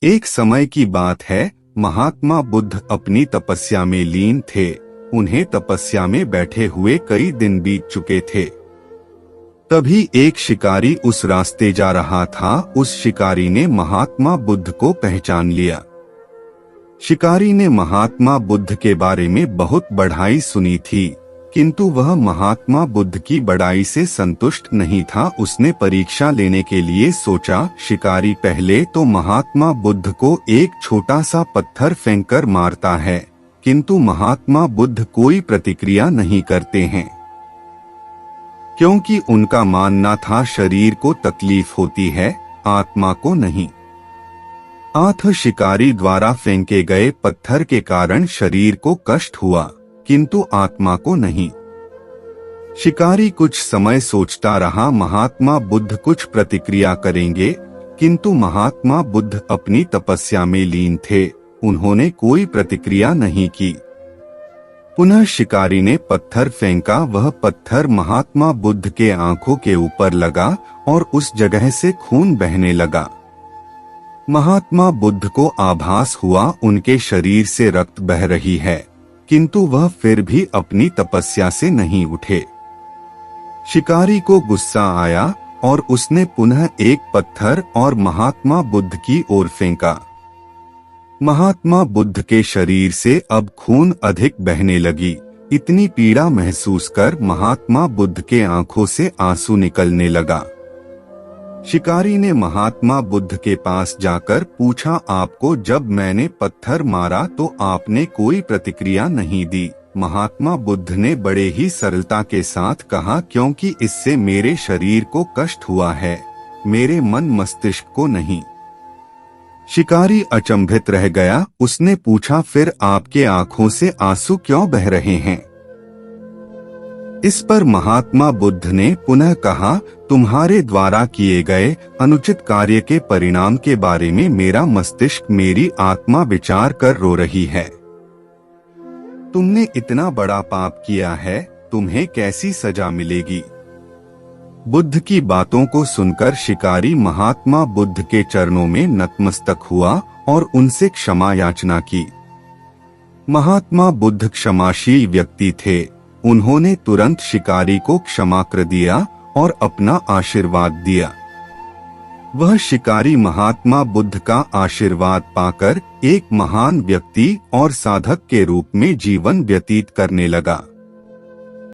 एक समय की बात है, महात्मा बुद्ध अपनी तपस्या में लीन थे। उन्हें तपस्या में बैठे हुए कई दिन बीत चुके थे। तभी एक शिकारी उस रास्ते जा रहा था। उस शिकारी ने महात्मा बुद्ध को पहचान लिया। शिकारी ने महात्मा बुद्ध के बारे में बहुत बढ़ाई सुनी थी, किंतु वह महात्मा बुद्ध की बढ़ाई से संतुष्ट नहीं था। उसने परीक्षा लेने के लिए सोचा। शिकारी पहले तो महात्मा बुद्ध को एक छोटा सा पत्थर फेंककर मारता है, किंतु महात्मा बुद्ध कोई प्रतिक्रिया नहीं करते हैं, क्योंकि उनका मानना था शरीर को तकलीफ होती है, आत्मा को नहीं। आठ शिकारी द्वारा फेंके गए पत्थर के कारण शरीर को कष्ट हुआ, किंतु आत्मा को नहीं। शिकारी कुछ समय सोचता रहा, महात्मा बुद्ध कुछ प्रतिक्रिया करेंगे, किंतु महात्मा बुद्ध अपनी तपस्या में लीन थे। उन्होंने कोई प्रतिक्रिया नहीं की। पुनः शिकारी ने पत्थर फेंका। वह पत्थर महात्मा बुद्ध के आंखों के ऊपर लगा और उस जगह से खून बहने लगा। महात्मा बुद्ध को आभास हुआ उनके शरीर से रक्त बह रही है, किंतु वह फिर भी अपनी तपस्या से नहीं उठे। शिकारी को गुस्सा आया और उसने पुनः एक पत्थर और महात्मा बुद्ध की ओर फेंका। महात्मा बुद्ध के शरीर से अब खून अधिक बहने लगी। इतनी पीड़ा महसूस कर महात्मा बुद्ध के आंखों से आंसू निकलने लगा। शिकारी ने महात्मा बुद्ध के पास जाकर पूछा, आपको जब मैंने पत्थर मारा तो आपने कोई प्रतिक्रिया नहीं दी। महात्मा बुद्ध ने बड़े ही सरलता के साथ कहा, क्योंकि इससे मेरे शरीर को कष्ट हुआ है, मेरे मन मस्तिष्क को नहीं। शिकारी अचंभित रह गया। उसने पूछा, फिर आपके आंखों से आंसू क्यों बह रहे हैं? इस पर महात्मा बुद्ध ने पुनः कहा, तुम्हारे द्वारा किए गए अनुचित कार्य के परिणाम के बारे में मेरा मस्तिष्क, मेरी आत्मा विचार कर रो रही है। तुमने इतना बड़ा पाप किया है, तुम्हें कैसी सजा मिलेगी? बुद्ध की बातों को सुनकर शिकारी महात्मा बुद्ध के चरणों में नतमस्तक हुआ और उनसे क्षमा याचना की। महात्मा बुद्ध क्षमाशील व्यक्ति थे। उन्होंने तुरंत शिकारी को क्षमा कर दिया और अपना आशीर्वाद दिया। वह शिकारी महात्मा बुद्ध का आशीर्वाद पाकर एक महान व्यक्ति और साधक के रूप में जीवन व्यतीत करने लगा।